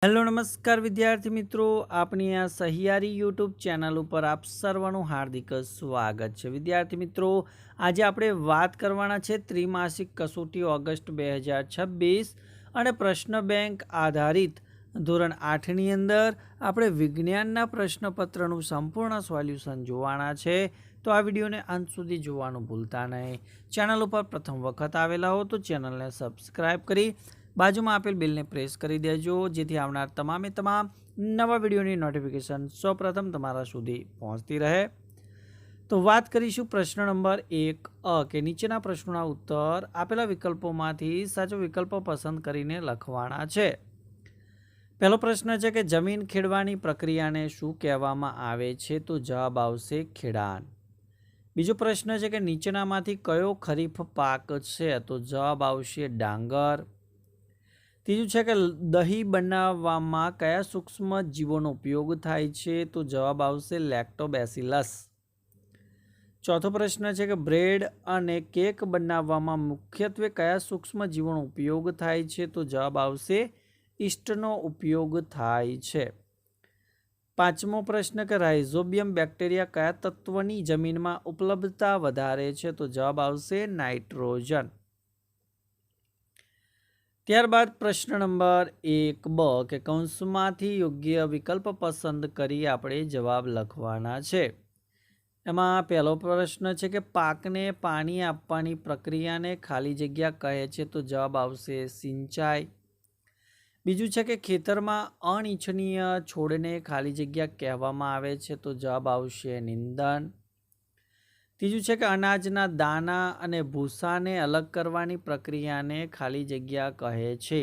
Hello નમસ્કાર વિદ્યાર્થી મિત્રો, આપણી આ સહિયારી યુટ્યુબ ચેનલ ઉપર આપ સર્વનું હાર્દિક સ્વાગત છે। વિદ્યાર્થી મિત્રો, આજે આપણે વાત કરવાના છે ત્રિમાસિક કસોટી ઓગસ્ટ 2026 અને પ્રશ્ન બેંક આધારિત ધોરણ 8ની અંદર આપણે વિજ્ઞાનના પ્રશ્નપત્રનું સંપૂર્ણ સોલ્યુશન જોવાના છે। તો આ વિડીયોને અંત સુધી જોવાનું ભૂલતા નહીં। ચેનલ ઉપર પ્રથમ વખત આવેલા હો તો ચેનલને સબસ્ક્રાઈબ કરી બાજુમાં આપેલ બેલને પ્રેસ કરી દેજો, જેથી આવનાર તમામે તમામ નવા વિડીયોની નોટિફિકેશન સૌપ્રથમ તમારા સુધી પહોંચતી રહે। તો વાત કરીશું પ્રશ્ન નંબર 1 કે નીચેના પ્રશ્નોના ઉત્તર આપેલા વિકલ્પોમાંથી સાચો વિકલ્પ પસંદ કરીને લખવાના છે। પહેલો પ્રશ્ન છે કે જમીન ખેડવાની પ્રક્રિયાને શું કહેવામાં આવે છે? તો જવાબ આવશે ખેડાણ। બીજો પ્રશ્ન છે કે નીચેનામાંથી કયો ખરીફ પાક છે? તો જવાબ આવશે ડાંગર। ત્રીજું છે કે દહીં બનાવવામાં કયા સૂક્ષ્મ જીવોનો ઉપયોગ થાય છે? તો જવાબ આવશે લેક્ટોબેસિલસ। ચોથો પ્રશ્ન છે કે બ્રેડ અને કેક બનાવવામાં મુખ્યત્વે કયા સૂક્ષ્મ જીવોનો ઉપયોગ થાય છે? તો જવાબ આવશે ઈસ્ટનો ઉપયોગ થાય છે। પાંચમો પ્રશ્ન કે રાઇઝોબિયમ બેક્ટેરિયા કયા તત્વની જમીનમાં ઉપલબ્ધતા વધારે છે? તો જવાબ આવશે નાઇટ્રોજન। ત્યારબાદ પ્રશ્ન નંબર 1 કે કૌંસમાંથી યોગ્ય વિકલ્પ પસંદ કરી આપણે જવાબ લખવાના છે। એમાં પહેલો પ્રશ્ન છે કે પાકને પાણી આપવાની પ્રક્રિયાને ખાલી જગ્યા કહે છે? તો જવાબ આવશે સિંચાઈ। બીજું છે કે ખેતરમાં અનિચ્છનીય છોડને ખાલી જગ્યા કહેવામાં આવે છે? તો જવાબ આવશે નિંદણ। ત્રીજું છે કે અનાજના દાના અને ભૂસાને અલગ કરવાની પ્રક્રિયાને ખાલી જગ્યા કહે છે?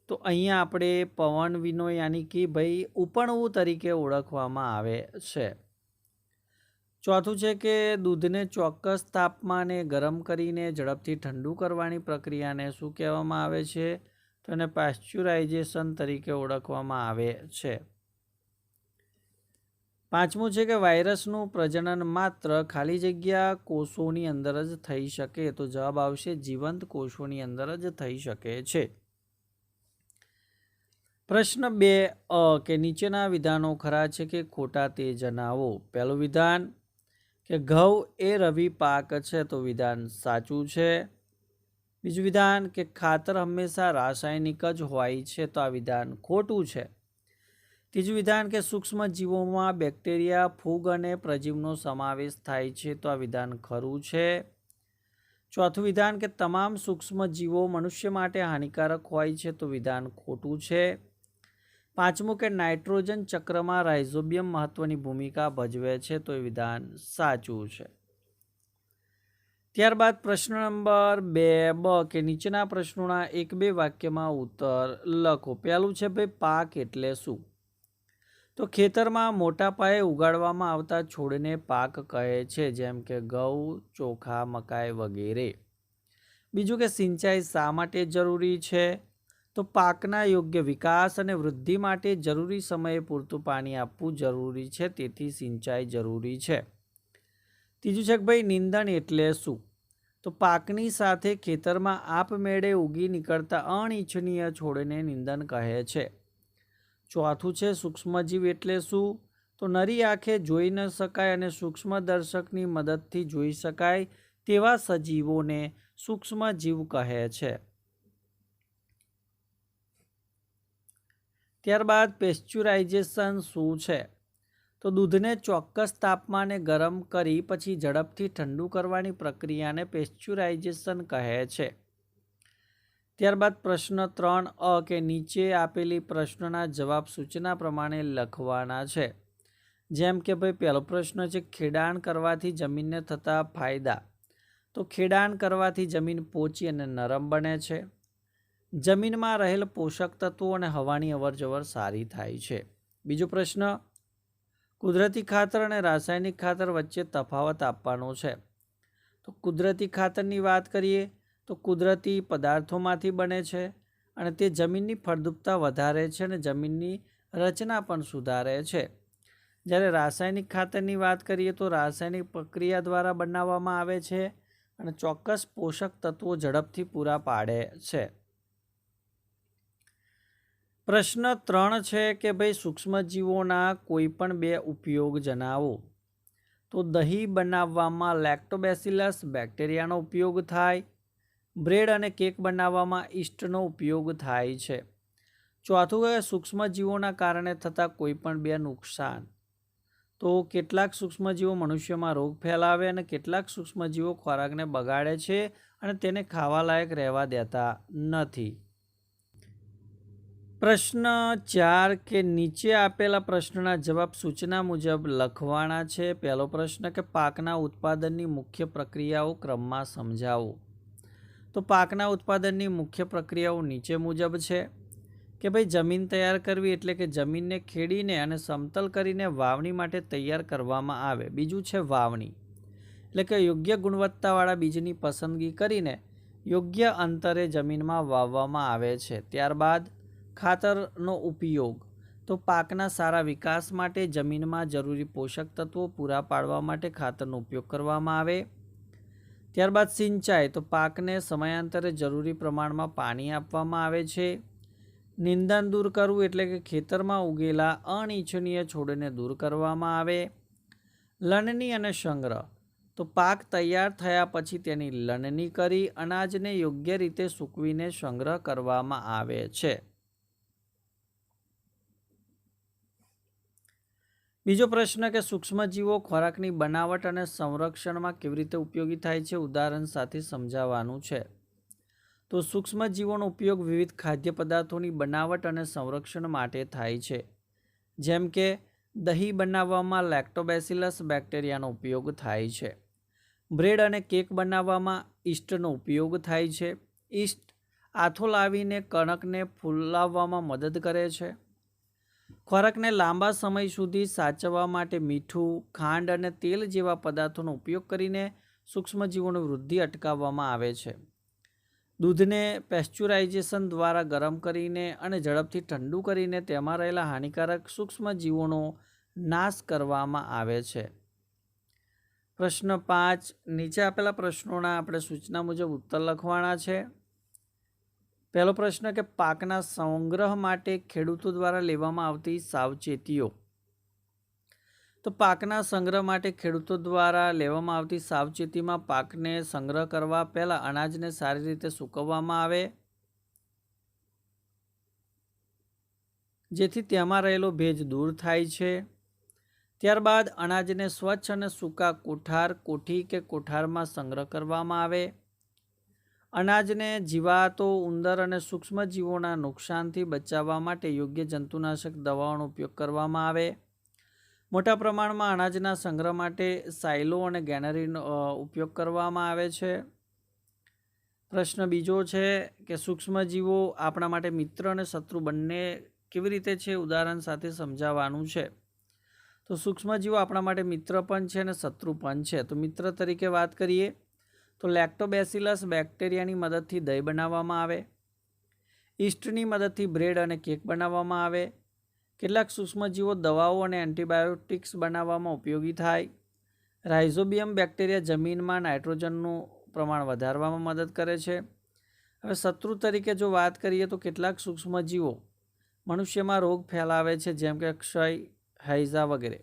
તો અહીંયા આપણે પવન વિનો યાની કે ભાઈ ઉપણવું તરીકે ઓળખવામાં આવે છે। ચોથું છે કે દૂધને ચોક્કસ તાપમાને ગરમ કરીને ઝડપથી ઠંડુ કરવાની પ્રક્રિયાને શું કહેવામાં આવે છે? તો એને પાશ્ચ્યુરાઇઝેશન તરીકે ઓળખવામાં આવે છે। પાંચમું છે કે વાયરસનું પ્રજનન માત્ર ખાલી જગ્યા કોષોની અંદર જ થઈ શકે? તો જવાબ આવશે જીવંત કોષોની અંદર જ થઈ શકે છે। પ્રશ્ન 2 કે નીચેના વિધાનો ખરા છે કે ખોટા તે જણાવો। પહેલું વિધાન કે ઘઉં એ રવિ પાક છે? તો વિધાન સાચું છે। બીજું વિધાન કે ખાતર હંમેશા રાસાયણિક જ હોય છે? તો આ વિધાન ખોટું છે। ત્રીજું વિધાન કે સૂક્ષ્મ જીવોમાં બેક્ટેરિયા, ફૂગ અને પ્રજીવનો સમાવેશ થાય છે? તો આ વિધાન ખરું છે। ચોથું વિધાન કે તમામ સૂક્ષ્મ જીવો મનુષ્ય માટે હાનિકારક હોય છે? તો વિધાન ખોટું છે। પાંચમું કે નાઇટ્રોજન ચક્રમાં રાઇઝોબિયમ મહત્વની ભૂમિકા ભજવે છે? તો એ વિધાન સાચું છે। ત્યારબાદ પ્રશ્ન નંબર 2 કે નીચેના પ્રશ્નોના 1-2 વાક્યમાં ઉત્તર લખો। પહેલું છે ભાઈ પાક એટલે શું? તો ખેતરમાં મોટા પાયે ઉગાડવામાં આવતા છોડને પાક કહે છે, જેમ કે ઘઉં, ચોખા, મકાઈ વગેરે। બીજું કે સિંચાઈ શા માટે જરૂરી છે? તો પાકના યોગ્ય વિકાસ અને વૃદ્ધિ માટે જરૂરી સમયે પૂરતું પાણી આપવું જરૂરી છે, તેથી સિંચાઈ જરૂરી છે। ત્રીજું છે કે ભાઈ નિંદણ એટલે શું? તો પાકની સાથે ખેતરમાં આપમેળે ઉગી નીકળતા અનિચ્છનીય છોડને નિંદણ કહે છે। ચોથું છે સૂક્ષ્મજીવ એટલે શું? તો નરી આંખે જોઈ ન શકાય અને સૂક્ષ્મદર્શકની મદદથી જોઈ શકાય તેવા સજીવોને સૂક્ષ્મજીવ કહે છે। ત્યારબાદ પેસ્ચ્યુરાઇઝેશન શું છે? તો દૂધને ચોક્કસ તાપમાને ગરમ કરી પછી ઝડપથી ઠંડુ કરવાની પ્રક્રિયાને પેસ્ચ્યુરાઇઝેશન કહે છે। ત્યારબાદ પ્રશ્ન 3 કે નીચે આપેલી પ્રશ્નના જવાબ સૂચના પ્રમાણે લખવાના છે। જેમ કે ભાઈ પહેલો પ્રશ્ન છે ખેડાણ કરવાથી જમીનને થતા ફાયદા। તો ખેડાણ કરવાથી જમીન પોચી અને નરમ બને છે। જમીનમાં રહેલ પોષક તત્વો અને હવાની અવરજવર સારી થાય છે। બીજો પ્રશ્ન કુદરતી ખાતર અને રાસાયણિક ખાતર વચ્ચે તફાવત આપવાનો છે। તો કુદરતી ખાતરની વાત કરીએ તો કુદરતી પદાર્થોમાંથી બને છે અને તે જમીનની ફળદ્રુપતા વધારે છે અને જમીનની રચના પણ સુધારે છે। જ્યારે રાસાયણિક ખાતરની વાત કરીએ તો રાસાયણિક પ્રક્રિયા દ્વારા બનાવવામાં આવે છે અને ચોક્કસ પોષક તત્વો ઝડપથી પૂરા પાડે છે। પ્રશ્ન 3 છે કે ભાઈ સૂક્ષ્મજીવોના કોઈ પણ બે ઉપયોગ જણાવો. તો દહીં બનાવવામાં લેક્ટોબેસિલસ બેક્ટેરિયાનો ઉપયોગ થાય. બ્રેડ અને કેક બનાવવામાં ઈસ્ટનો ઉપયોગ થાય છે. ચોથું કે સૂક્ષ્મજીવોના કારણે થતા કોઈ પણ બે નુકસાન. તો કેટલાક સૂક્ષ્મજીવો મનુષ્યમાં રોગ ફેલાવે અને કેટલાક સૂક્ષ્મજીવો ખોરાકને બગાડે છે અને તેને ખાવા લાયક રહેવા દેતા નથી. પ્રશ્ન 4 કે નીચે આપેલા પ્રશ્નના જવાબ સૂચના મુજબ લખવાના છે. પહેલો પ્રશ્ન કે પાકના ઉત્પાદનની મુખ્ય પ્રક્રિયાઓ ક્રમમાં સમજાવો. તો પાકના ઉત્પાદનની મુખ્ય પ્રક્રિયાઓ નીચે મુજબ છે કે ભાઈ જમીન તૈયાર કરવી એટલે કે જમીનને ખેડીને અને સમતલ કરીને વાવણી માટે તૈયાર કરવામાં આવે. બીજું છે વાવણી એટલે કે યોગ્ય ગુણવત્તાવાળા બીજની પસંદગી કરીને યોગ્ય અંતરે જમીનમાં વાવવામાં આવે છે. ત્યારબાદ ખાતરનો ઉપયોગ. તો પાકના સારા વિકાસ માટે જમીનમાં જરૂરી પોષક તત્વો પૂરા પાડવા માટે ખાતરનો ઉપયોગ કરવામાં આવે. ત્યારબાદ સિંચાઈ. તો પાકને સમયાંતરે જરૂરી પ્રમાણમાં પાણી આપવામાં આવે છે. નિંદણ દૂર કરવું એટલે કે ખેતરમાં ઉગેલા અનિચ્છનીય છોડને દૂર કરવામાં આવે. લણણી અને સંગ્રહ. તો પાક તૈયાર થયા પછી તેની લણણી કરી અનાજને યોગ્ય રીતે સૂકવીને સંગ્રહ કરવામાં આવે છે. બીજો પ્રશ્ન કે સૂક્ષ્મજીવો ખોરાકની બનાવટ અને સંરક્ષણમાં કેવી રીતે ઉપયોગી થાય છે, ઉદાહરણ સાથે સમજાવવાનું છે. તો સૂક્ષ્મજીવોનો ઉપયોગ વિવિધ ખાદ્ય પદાર્થોની બનાવટ અને સંરક્ષણ માટે થાય છે. જેમ કે દહીં બનાવવામાં લેક્ટોબેસિલસ બેક્ટેરિયાનો ઉપયોગ થાય છે. બ્રેડ અને કેક બનાવવામાં ઈસ્ટનો ઉપયોગ થાય છે. ઈસ્ટ આથો લાવીને કણકને ફૂલાવવામાં મદદ કરે છે. ખોરાકને લાંબા સમય સુધી સાચવવા માટે મીઠું, ખાંડ અને તેલ જેવા પદાર્થોનો ઉપયોગ કરીને સૂક્ષ્મજીવોની વૃદ્ધિ અટકાવવામાં આવે છે. દૂધને પેસ્ચ્યુરાઇઝેશન દ્વારા ગરમ કરીને અને ઝડપથી ઠંડુ કરીને તેમાં રહેલા હાનિકારક સૂક્ષ્મજીવોનો નાશ કરવામાં આવે છે. પ્રશ્ન 5 નીચે આપેલા પ્રશ્નોના આપણે સૂચના મુજબ ઉત્તર લખવાના છે. પહેલો પ્રશ્ન કે પાકના સંગ્રહ માટે ખેડૂતો દ્વારા લેવામાં આવતી સાવચેતીઓ. તો પાકના સંગ્રહ માટે ખેડૂતો દ્વારા લેવામાં આવતી સાવચેતીમાં પાકને સંગ્રહ કરવા પહેલાં અનાજને સારી રીતે સૂકવવામાં આવે, જેથી તેમાં રહેલો ભેજ દૂર થાય છે. ત્યારબાદ અનાજને સ્વચ્છ અને સૂકા કોઠાર, કોઠી કે કોઠારમાં સંગ્રહ કરવામાં આવે. અનાજને જીવાતો, ઉંદર અને સૂક્ષ્મજીવોના નુકસાનથી બચાવવા માટે યોગ્ય જંતુનાશક દવાઓનો ઉપયોગ કરવામાં આવે. મોટા પ્રમાણમાં અનાજના સંગ્રહ માટે સાયલો અને ગેનરીનો ઉપયોગ કરવામાં આવે છે. પ્રશ્ન બીજો છે કે સૂક્ષ્મજીવો આપણા માટે મિત્ર અને શત્રુ બંને કેવી રીતે છે, ઉદાહરણ સાથે સમજાવવાનું છે. તો સૂક્ષ્મજીવો આપણા માટે મિત્ર પણ છે અને શત્રુ પણ છે. તો મિત્ર તરીકે વાત કરીએ તો લેક્ટોબેસિલસ બેક્ટેરિયાની મદદથી દહીં બનાવવામાં આવે. ઈસ્ટની મદદથી બ્રેડ અને કેક બનાવવામાં આવે. કેટલાક સૂક્ષ્મજીવો દવાઓ અને એન્ટીબાયોટિક્સ બનાવવામાં ઉપયોગી થાય. રાઇઝોબિયમ બેક્ટેરિયા જમીનમાં નાઇટ્રોજનનું પ્રમાણ વધારવામાં મદદ કરે છે. હવે શત્રુ તરીકે જો વાત કરીએ તો કેટલાક સૂક્ષ્મજીવો મનુષ્યમાં રોગ ફેલાવે છે, જેમ કે ક્ષય, હૈઝા વગેરે.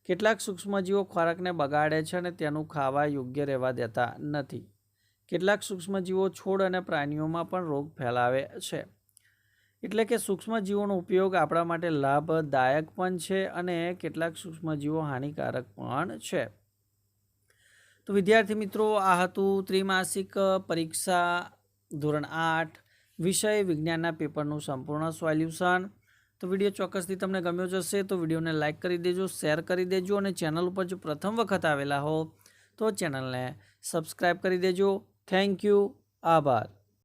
કેટલાક સૂક્ષ્મજીવો ખોરાકને બગાડે છે અને તેનું ખાવા યોગ્ય રહેવા દેતા નથી. કેટલાક સૂક્ષ્મજીવો છોડ અને પ્રાણીઓમાં પણ રોગ ફેલાવે છે. એટલે કે સૂક્ષ્મજીવોનો ઉપયોગ આપણા માટે લાભદાયક પણ છે અને કેટલાક સૂક્ષ્મજીવો હાનિકારક પણ છે. તો વિદ્યાર્થી મિત્રો, આ હતું ત્રિમાસિક પરીક્ષા ધોરણ 8 વિષય વિજ્ઞાનના પેપરનું સંપૂર્ણ સોલ્યુશન. તો વિડીયો ચોક્કસથી તમને ગમ્યો જશે તો વિડીયોને લાઇક કરી દેજો, શેર કરી દેજો અને ચેનલ ઉપર જો પ્રથમ વખત આવેલા હો તો ચેનલને સબસ્ક્રાઈબ કરી દેજો. Thank you. આભાર.